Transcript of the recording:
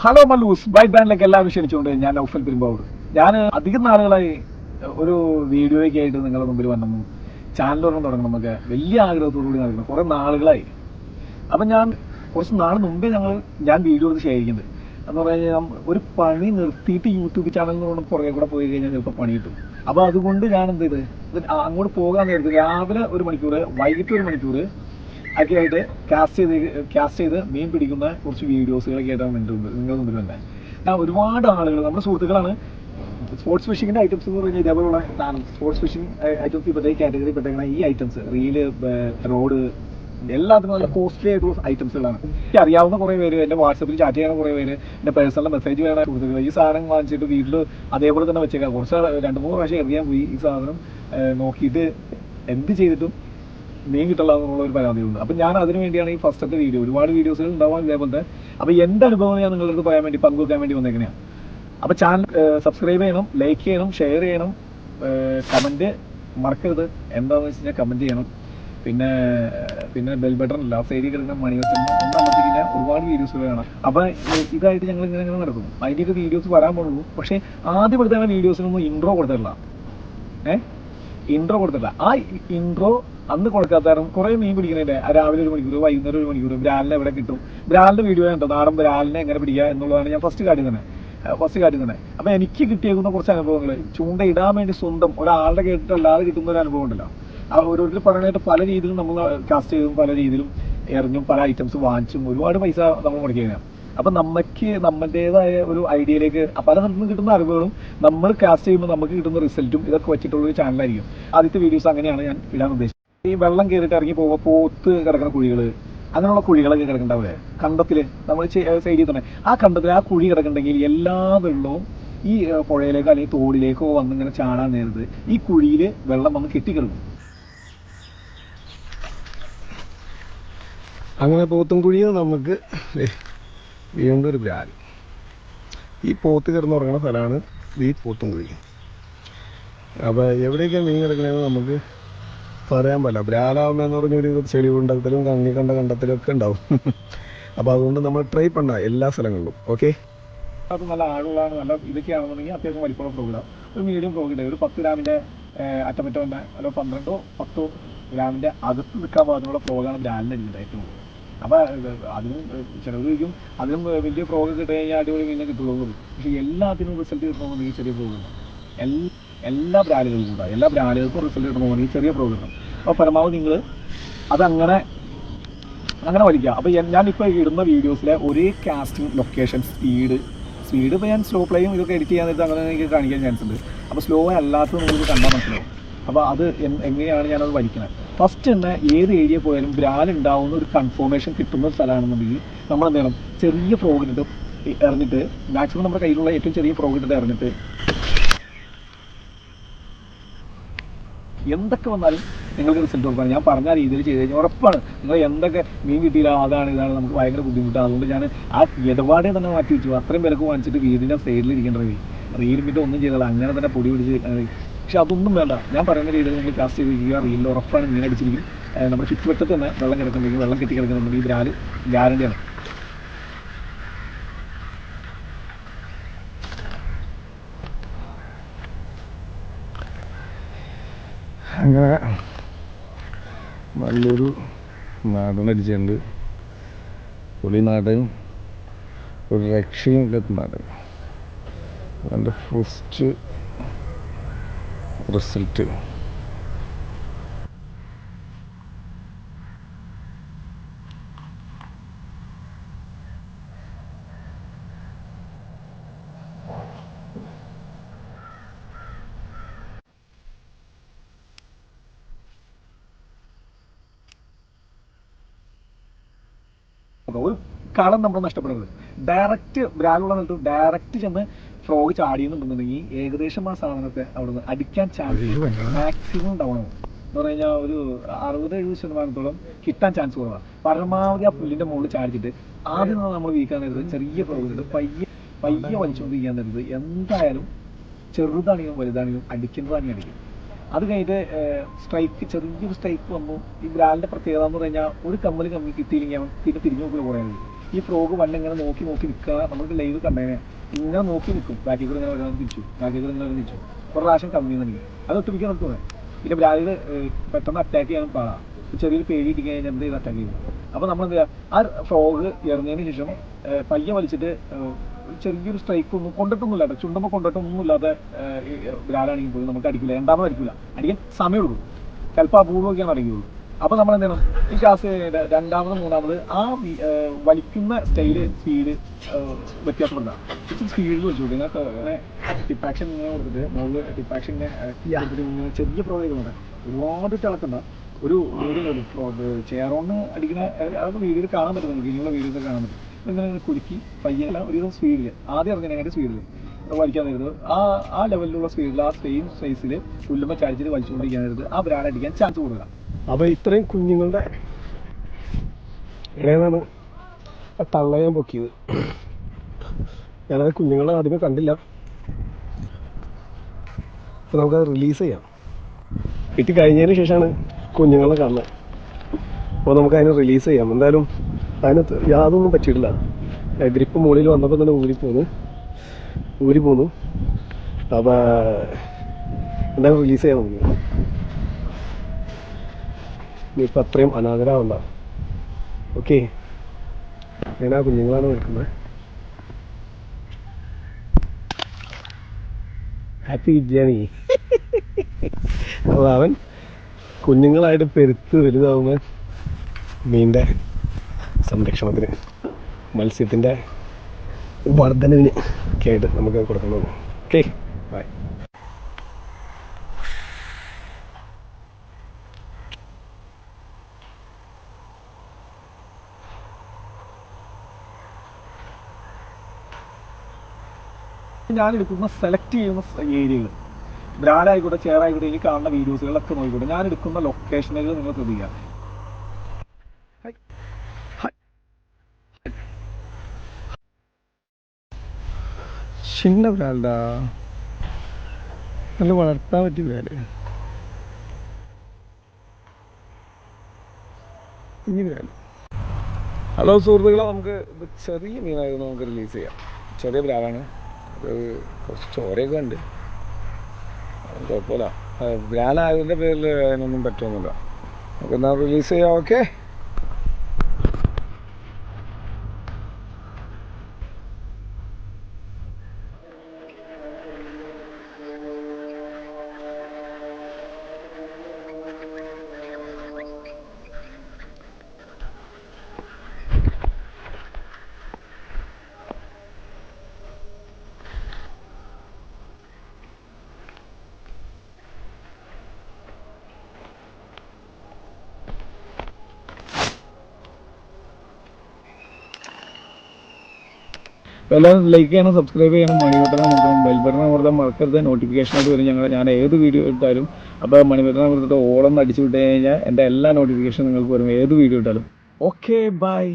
Hello Mallus bike ബാൻഡിലേക്ക് എല്ലാവരും ക്ഷണിച്ചുകൊണ്ട് ഞാൻ നൗഫൽ പെരുമ്പാവൂർ. ഞാൻ അധികം നാളുകളായി ഒരു വീഡിയോയ്ക്ക് ആയിട്ട് നിങ്ങളുടെ മുമ്പിൽ വന്നു ചാനൽ തുടങ്ങണമെന്നൊക്കെ വലിയ ആഗ്രഹത്തോടുകൂടി നടക്കുന്നു കുറേ നാളുകളായി. അപ്പം ഞാൻ കുറച്ച് നാൾ മുമ്പേ ഞാൻ വീഡിയോ എടുത്ത് ശേഖരിക്കുന്നത് എന്ന് പറഞ്ഞു കഴിഞ്ഞാൽ ഒരു പണി നിർത്തിയിട്ട് യൂട്യൂബ് ചാനലിനോട് പുറകെ കൂടെ പോയി കഴിഞ്ഞാൽ ചിലപ്പോൾ പണി കിട്ടും. അപ്പോൾ അതുകൊണ്ട് ഞാൻ എന്ത് ചെയ്ത് അങ്ങോട്ട് പോകാൻ നേരത്ത് രാവിലെ 1 മണിക്കൂർ വൈകിട്ട് 1 മണിക്കൂർ ഒക്കെ ആയിട്ട് കാസ്റ്റ് ചെയ്ത് മീൻ പിടിക്കുന്ന കുറച്ച് വീഡിയോസുകളൊക്കെ ആയിട്ടാണ് നിങ്ങളുടെ മുമ്പിൽ തന്നെ. ഒരുപാട് ആളുകൾ നമ്മുടെ സുഹൃത്തുക്കളാണ് സ്പോർട്സ് ഫിഷിങ്ങിൻ്റെ ഐറ്റംസ് എന്ന് പറഞ്ഞാൽ ഇതേപോലുള്ള സാധനം സ്പോർട്സ് ഫിഷിംഗ് ഐറ്റംസ് ഇപ്പോഴത്തെ കാറ്റഗറി പെട്ടേക്കുന്ന ഈ ഐറ്റംസ് റീല് റോഡ് എല്ലാത്തിനും നല്ല കോസ്റ്റ്ലി ആയിട്ടുള്ള ഐറ്റംസുകളാണ്. എനിക്ക് അറിയാവുന്ന കുറേ പേര് എൻ്റെ വാട്സപ്പിൽ ചാറ്റ് ചെയ്യുന്ന കുറേ പേര് എൻ്റെ പേഴ്സണൽ മെസ്സേജ് വേണം സുഹൃത്തുക്കൾ ഈ സാധനം വാങ്ങിച്ചിട്ട് വീട്ടിൽ അതേപോലെ തന്നെ വെച്ചേക്കാം. കുറച്ച് 2-3 പ്രാവശ്യം എറിയാൻ പോയി ഈ സാധനം നോക്കിയിട്ട് എന്ത് ചെയ്തിട്ടും മീൻ കിട്ടുള്ള ഒരു പരാതിയുണ്ട്. അപ്പം ഞാൻ അതിന് വേണ്ടിയാണ് ഈ ഫസ്റ്റത്തെ വീഡിയോ. ഒരുപാട് വീഡിയോസുകൾ ഉണ്ടാവാൻ ഇതേപോലത്തെ. അപ്പോൾ എൻ്റെ അനുഭവം ഞാൻ നിങ്ങളുടെ അടുത്ത് പറയാൻ വേണ്ടി പങ്കുവെക്കാൻ വേണ്ടി വന്നേക്കണെയാണ്. അപ്പോൾ ചാനൽ സബ്സ്ക്രൈബ് ചെയ്യണം, ലൈക്ക് ചെയ്യണം, ഷെയർ ചെയ്യണം, കമൻറ്റ് മറക്കരുത്. എന്താണെന്ന് വെച്ച് കഴിഞ്ഞാൽ കമൻറ്റ് ചെയ്യണം. പിന്നെ ബെൽ ബട്ടൺ ഇല്ല സൈഡിൽ കിടക്കുന്ന മണിവെച്ചെന്ന് ഒന്നാമത്തേക്കിൻ്റെ ഒരുപാട് വീഡിയോസുകൾ കാണാം. അപ്പോൾ ഇതായിട്ട് ഞങ്ങൾ ഇങ്ങനെ നടക്കും. അതിൻ്റെയൊക്കെ വീഡിയോസ് വരാൻ പോകുള്ളൂ. പക്ഷേ ആദ്യം എടുത്ത വീഡിയോസിനൊന്നും ഇൻട്രോ കൊടുത്തിട്ടില്ല. ഇൻട്രോ കൊടുത്തിട്ടില്ല. ആ ഇൻട്രോ അന്ന് കൊടുക്കാത്ത കാരണം കുറേ മീൻ പിടിക്കുന്നതിൻ്റെ രാവിലെ 1 മണിക്കൂർ വൈകുന്നേരം 1 മണിക്കൂർ ബ്രാലിനെ എവിടെ കിട്ടും, ബ്രാലിൻ്റെ വീഡിയോ ഉണ്ടോ, നാടൻ ബ്രാലിനെ എങ്ങനെ പിടിക്കുക എന്നുള്ളതാണ് ഞാൻ ഫസ്റ്റ് കാര്യം തന്നെ. അപ്പോൾ എനിക്ക് കിട്ടിയേക്കുന്ന കുറച്ച് അനുഭവങ്ങൾ ചൂണ്ടയിടാൻ വേണ്ടി സ്വന്തം ഒരാളുടെ കേട്ടിട്ടല്ലാതെ കിട്ടുന്ന ഒരു അനുഭവം ഉണ്ടല്ലോ. ആ ഓരോരുത്തർ പറയാനായിട്ട് പല രീതിയിലും നമ്മൾ കാസ്റ്റ് ചെയ്തും പല രീതിയിലും എറിഞ്ഞും പല ഐറ്റംസ് വാങ്ങിച്ചും ഒരുപാട് പൈസ നമ്മൾ മുടക്കിയാണ്. അപ്പം നമുക്ക് നമ്മുടേതായ ഒരു ഐഡിയയിലേക്ക് പല സ്ഥലത്തുനിന്ന് കിട്ടുന്ന അറിവുകളും നമ്മൾ കാസ്റ്റ് ചെയ്യുമ്പോൾ നമുക്ക് കിട്ടുന്ന റിസൾട്ടും ഇതൊക്കെ വെച്ചിട്ടുള്ളൊരു ചാനലായിരിക്കും. ആദ്യത്തെ വീഡിയോസ് അങ്ങനെയാണ് ഞാൻ ഇടാൻ ഉദ്ദേശിച്ചത്. ഈ വെള്ളം കയറിയിട്ട് ഇറങ്ങി പോകുമ്പോൾ പോത്ത് കിടക്കുന്ന കുഴികൾ അങ്ങനെയുള്ള കുഴികളൊക്കെ കിടക്കണ്ടാവില്ലേ കണ്ടത്തിൽ നമ്മൾ സൈഡിൽ തന്നെ ആ കണ്ടത്തിൽ ആ കുഴി കിടക്കുന്നുണ്ടെങ്കിൽ എല്ലാ വെള്ളവും ഈ പുഴയിലേക്കോ അല്ലെങ്കിൽ തോടിലേക്കോ വന്നിങ്ങനെ ചാടാൻ നേരത്ത് ഈ കുഴിയിൽ വെള്ളം വന്ന് കെട്ടിക്കിടക്കും. അങ്ങനെ പോത്തും കുഴിയിൽ നമുക്ക് വീണ്ടും ഒരു ബ്രാൽ. ഈ പോത്ത് കിടന്നുറങ്ങുന്ന സ്ഥലമാണ് ഈ പോത്തും കുഴി. അപ്പോൾ എവിടെയൊക്കെ മീൻ കിടക്കണമെന്ന് നമുക്ക് പറയാൻ പറ്റില്ല. ബ്രാലാവുന്നതെന്ന് പറഞ്ഞൊരു ചെളി കണ്ടത്തിലും കണ്ണി കണ്ട കണ്ടത്തിലൊക്കെ ഉണ്ടാവും. അപ്പോൾ അതുകൊണ്ട് നമ്മൾ ട്രൈ പണ്ണ എല്ലാ സ്ഥലങ്ങളിലും. ഓക്കെ, അത് നല്ല ആഴമുള്ളതാണ്. നല്ല ഇതൊക്കെയാണെന്നുണ്ടെങ്കിൽ അത്യാവശ്യം വലിപ്പമുള്ള പ്രോഗ്രാം ഒരു മീഡിയം പ്രോഗ്രാം ഒരു 10 ഗ്രാമിൻ്റെ അറ്റമറ്റോ തന്നെ അല്ല 12-10 ഗ്രാമിൻ്റെ അകത്ത് നിൽക്കാൻ പാകത്തിനുള്ള പ്രോഗ്രാം ബ്രാലിൻ്റെ അടിക്കുന്നത് ഏറ്റവും കൂടുതൽ. അപ്പോൾ അതിനും ചിലവ് ചോദിക്കും അതിനും വലിയ പ്രോഗ്രാം കിട്ടി കഴിഞ്ഞാൽ അടിപൊളി മീനെ കിട്ടുള്ളൂ. പക്ഷേ എല്ലാത്തിനും റിസൾട്ട് കിട്ടണമെന്ന് ഈ ചെറിയ പ്രോഗ്രാം എല്ലാ ബ്രാലുകൾക്കും ഉണ്ടാകും. എല്ലാ ബ്രാലുകൾക്കും റിസൾട്ട് കിട്ടണമെന്ന് ഈ ചെറിയ പ്രോഗ്രാം. അപ്പോൾ പരമാവധി നിങ്ങൾ അതങ്ങനെ വലിക്കുക. അപ്പോൾ ഞാനിപ്പോൾ ഇടുന്ന വീഡിയോസിലെ ഒരേ കാസ്റ്റിംഗ് ലൊക്കേഷൻ സ്പീഡ് ഇപ്പോൾ ഞാൻ സ്ലോ പ്ലേയും ഇതൊക്കെ എഡിറ്റ് ചെയ്യാൻ നേരത്തെ അങ്ങനെ എനിക്ക് കാണിക്കാൻ ചാൻസ് ഉണ്ട്. അപ്പോൾ സ്ലോ അല്ലാത്തത് നിങ്ങൾക്ക് കണ്ടാൽ മനസ്സിലാവും. അപ്പോൾ അത് എങ്ങനെയാണ് ഞാനത് വലിക്കുന്നത്. ഫസ്റ്റ് തന്നെ ഏത് ഏരിയ പോയാലും ബ്രാൽ ഉണ്ടാവുന്ന ഒരു കൺഫർമേഷൻ കിട്ടുന്ന സ്ഥലമാണെന്നുണ്ടെങ്കിൽ നമ്മൾ എന്ത് ചെയ്യണം, ചെറിയ ഫ്രോഗിട്ട് എറിഞ്ഞിട്ട് മാക്സിമം നമ്മുടെ കയ്യിലുള്ള ഏറ്റവും ചെറിയ ഫ്രോഗിട്ട് എറിഞ്ഞിട്ട് എന്തൊക്കെ വന്നാലും നിങ്ങൾക്ക് റിസൾട്ട് കൊടുക്കണം. ഞാൻ പറഞ്ഞ രീതിയിൽ ചെയ്ത് കഴിഞ്ഞാൽ ഉറപ്പാണ് നിങ്ങൾ എന്തൊക്കെ മീൻ കിട്ടിയില്ല അതാണ് നമുക്ക് ഭയങ്കര ബുദ്ധിമുട്ടാണ്. അതുകൊണ്ട് ഞാൻ ആ ഇടപാടെ തന്നെ മാറ്റി വെച്ചു. അത്രയും വിലക്ക് വാങ്ങിച്ചിട്ട് വീടിൻ്റെ സൈഡിലിരിക്കേണ്ട റീലിമിറ്റ് ഒന്നും ചെയ്താൽ അങ്ങനെ തന്നെ പൊടി പിടിച്ച്. പക്ഷെ അതൊന്നും വേണ്ട. ഞാൻ പറയുന്ന രീതിയിൽ നിങ്ങൾ കാസ്റ്റ് ചെയ്തിരിക്കുക. റീലിൽ ഉറപ്പാണ് മീൻ അടിച്ചിരിക്കും. നമ്മുടെ ചുറ്റുവട്ടത്ത് തന്നെ വെള്ളം കിടക്കുന്നുണ്ടെങ്കിൽ വെള്ളം കെട്ടി കിടക്കുന്നുണ്ടെങ്കിൽ ബ്രാല് ഗ്യാരണ്ടിയാണ്. അങ്ങനെ നല്ലൊരു നാടൻ അടിച്ചിട്ടുണ്ട്. പുളി നാടൻ ഒരു രക്ഷയും ഇല്ലാത്ത നാടൻ. അതിൻ്റെ ഫസ്റ്റ് റിസൾട്ട് ഒരു കളം നമ്മൾ നഷ്ടപ്പെടരുത്. ഡയറക്റ്റ് ബ്രാലുള്ള സ്ഥലത്ത് ഡയറക്റ്റ് ചെന്ന് ഫ്രോഗ് ചാടിയെന്നുണ്ടെന്നുണ്ടെങ്കിൽ ഏകദേശം ആ സാധനമൊക്കെ അവിടെ നിന്ന് അടിക്കാൻ ചാൻസ് മാക്സിമം ഡൗൺ ആവും. എന്ന് പറഞ്ഞു കഴിഞ്ഞാൽ ഒരു 60-70% കിട്ടാൻ ചാൻസ് കുറവാണ്. പരമാവധി ആ പുല്ലിൻ്റെ മുകളിൽ ചാടിച്ചിട്ട് ആദ്യം നമ്മൾ വീക്കാൻ നേരത്ത് ചെറിയ ഫ്രോഗിട്ട് പയ്യെ വലിച്ചുകൊണ്ടിരിക്കാൻ നേരത്ത് എന്തായാലും ചെറുതാണെങ്കിലും വലുതാണെങ്കിലും അടിക്കുന്നതാണെങ്കിൽ അടിക്കും. അത് കഴിഞ്ഞിട്ട് ചെറിയൊരു സ്ട്രൈക്ക് വന്നു. ഈ ബ്രാലിൻ്റെ പ്രത്യേകത എന്ന് പറഞ്ഞു കഴിഞ്ഞാൽ ഒരു കമ്മൽ കിട്ടിയില്ലെങ്കിൽ അവൻ തിരിഞ്ഞു നോക്കുന്ന കുറേ ഈ ഫ്രോഗ് വണ്ടി ഇങ്ങനെ നോക്കി നോക്കി നിൽക്കുക. നമുക്ക് ലൈവ് കണ്ടേനെ ഇങ്ങനെ നോക്കി നിൽക്കും. ബാക്കിൽ കൂടെ ഇങ്ങനെ വരാൻ തിരിച്ചു, ബാക്കിൽ കൂടെ ഇങ്ങനെ തിരിച്ചു. ഒരു പ്രാവശ്യം കമ്മി തന്നെ അത് ഒട്ടുമിക്ക നമുക്ക് പിന്നെ ബ്രാലിൽ പെട്ടെന്ന് അറ്റാക്ക് ചെയ്യാൻ പാടാം. ചെറിയൊരു പേടി ഇടിക്കാൻ കഴിഞ്ഞാൽ എന്ത് ചെയ്ത് അറ്റാക്ക് ചെയ്യും. അപ്പോൾ നമ്മൾ എന്ത് ചെയ്യുക, ആ ഫ്രോഗ് ഇറങ്ങിയതിന് ശേഷം പയ്യെ വലിച്ചിട്ട് ചെറിയൊരു സ്ട്രൈക്ക് ഒന്നും കൊണ്ടിട്ടൊന്നുമില്ല കേട്ടോ, ചുണ്ടുമ്പോൾ കൊണ്ടിട്ടൊന്നും ഇല്ലാതെ ബ്രാലാണെങ്കിൽ പോലും നമുക്ക് അടിക്കില്ല. രണ്ടാമത് അടിക്കില്ല, അടിക്കാൻ സമയം എടുക്കും. ചിലപ്പോൾ അപൂർവമൊക്കെയാണ് അടങ്ങിയുള്ളൂ. അപ്പോൾ നമ്മൾ എന്ത് ചെയ്യണം, ഈ ക്ലാസ് രണ്ടാമത് മൂന്നാമത് ആ വലിക്കുന്ന സ്റ്റൈല് സ്പീഡ് വ്യത്യാസപ്പെടുന്നതാണ്. ഇച്ചിരി സ്പീഡിൽ വെച്ചു കൊടുക്കുക. ഇങ്ങനെ ടിപ്പാക്ഷൻ ഇങ്ങനെ കൊടുത്തിട്ട് മുകളിൽ ടിപ്പാക്ഷൻ ഇങ്ങനെ ചെറിയ പ്രോഗ്രാമുണ്ട്. ഒരുപാട് തിളക്കണ്ട ഒരു വീഡിയോ ചെയറോണ് അടിക്കുന്ന അതൊക്കെ വീഡിയോയിൽ കാണാൻ പറ്റും. ഇനിയുള്ള വീഡിയോസ് കാണാൻ പറ്റും. ഇങ്ങനെ കുലുക്കി പയ്യല്ല ഒരു സ്പീഡിൽ ആദ്യം ഇറങ്ങുന്നതിനായിട്ട് സ്പീഡിൽ വലിക്കാൻ നേരത്ത് ആ ലെവലിലുള്ള സ്പീഡിൽ ആ സെയിം സൈസിൽ പുല്ലുമ്പോൾ ചാടിച്ചിട്ട് വലിച്ചുകൊണ്ടിരിക്കാൻ നേരത്ത് ആ ബ്രാൻഡ് അടിക്കാൻ ചാൻസ് കൊടുക്കുക. അപ്പോൾ ഇത്രയും കുഞ്ഞുങ്ങളുടെ ഇടയിലാണ് തള്ള ഞാൻ പൊക്കിയത്. ഞാനത് കുഞ്ഞുങ്ങളെ ആദ്യമേ കണ്ടില്ല. അപ്പോൾ നമുക്കത് റിലീസ് ചെയ്യാം. കിട്ടി കഴിഞ്ഞതിന് ശേഷമാണ് കുഞ്ഞുങ്ങളെ കാണുന്നത്. അപ്പോൾ നമുക്കതിനെ റിലീസ് ചെയ്യാം. എന്തായാലും അതിനകത്ത് യാതൊന്നും പറ്റിയിട്ടില്ല. ഗ്രിപ്പ് മുകളിൽ വന്നപ്പോൾ തന്നെ ഊരി പോന്നു. അപ്പോൾ എന്തായാലും റിലീസ് ചെയ്യാൻ നമുക്ക്. ഇനിയിപ്പോൾ അത്രയും അനാഥരാവണ്ട. ഓക്കെ, ഞാൻ ആ കുഞ്ഞുങ്ങളാണ് വിളിക്കുന്നത്. Happy journey. അപ്പോൾ അവൻ കുഞ്ഞുങ്ങളായിട്ട് പെരുത്ത് വലുതാവുമ്പോൾ മീനിൻ്റെ സംരക്ഷണത്തിന് മത്സ്യത്തിൻ്റെ വർധനവിന് ഒക്കെ ആയിട്ട് നമുക്ക് കൊടുക്കുന്നത്. Okay, bye. ഞാൻ എടുക്കുന്ന സെലക്ട് ചെയ്യുന്ന ഏരിയകൾ ബ്രാൻഡായിക്കോട്ടെ ചെയറായിക്കോട്ടെ ഈ കാണുന്ന വീഡിയോസുകളൊക്കെ നോക്കിക്കോട്ടെ. ഞാൻ എടുക്കുന്ന ലൊക്കേഷനുകൾ നിങ്ങൾ ശ്രദ്ധിക്കുക. ചിന്ന ബ്രാൻഡാ, നല്ല വളർത്താൻ പറ്റിയ ബ്രാൻഡ്. ഈ ബ്രാൻഡ്. ഹലോ സുഹൃത്തുക്കളെ, നമുക്ക് ചെറിയ മീനായിരുന്നു നമുക്ക് റിലീസ് ചെയ്യാം. ചെറിയ ബ്രാൻഡാണ്. അത് കുറച്ച് ചോരയൊക്കെ ഉണ്ട്, കുഴപ്പമില്ല. ബ്രാൻഡായതിൻ്റെ പേരിൽ അതിനൊന്നും പറ്റുമൊന്നുമില്ല. നമുക്കെന്നാൽ റിലീസ് ചെയ്യാം. ഓക്കെ. എല്ലാവരും ലൈക്ക് ചെയ്യണം, സബ്സ്ക്രൈബ് ചെയ്യണം, മണിബട്ടൺ അമർത്തണം, ബെൽ ബട്ടൺ അമർത്താൻ മറക്കരുത്. നോട്ടിഫിക്കേഷനായിട്ട് വരും ഞാൻ ഏത് വീഡിയോ ഇട്ടാലും. അപ്പോൾ മണിബട്ടൺ അമർത്തിട്ട് ഓളൊന്ന് അടിച്ചു വിട്ട് കഴിഞ്ഞാൽ എൻ്റെ എല്ലാ നോട്ടിഫിക്കേഷനും നിങ്ങൾക്ക് വരും, ഏത് വീഡിയോ ഇട്ടാലും. Okay, by.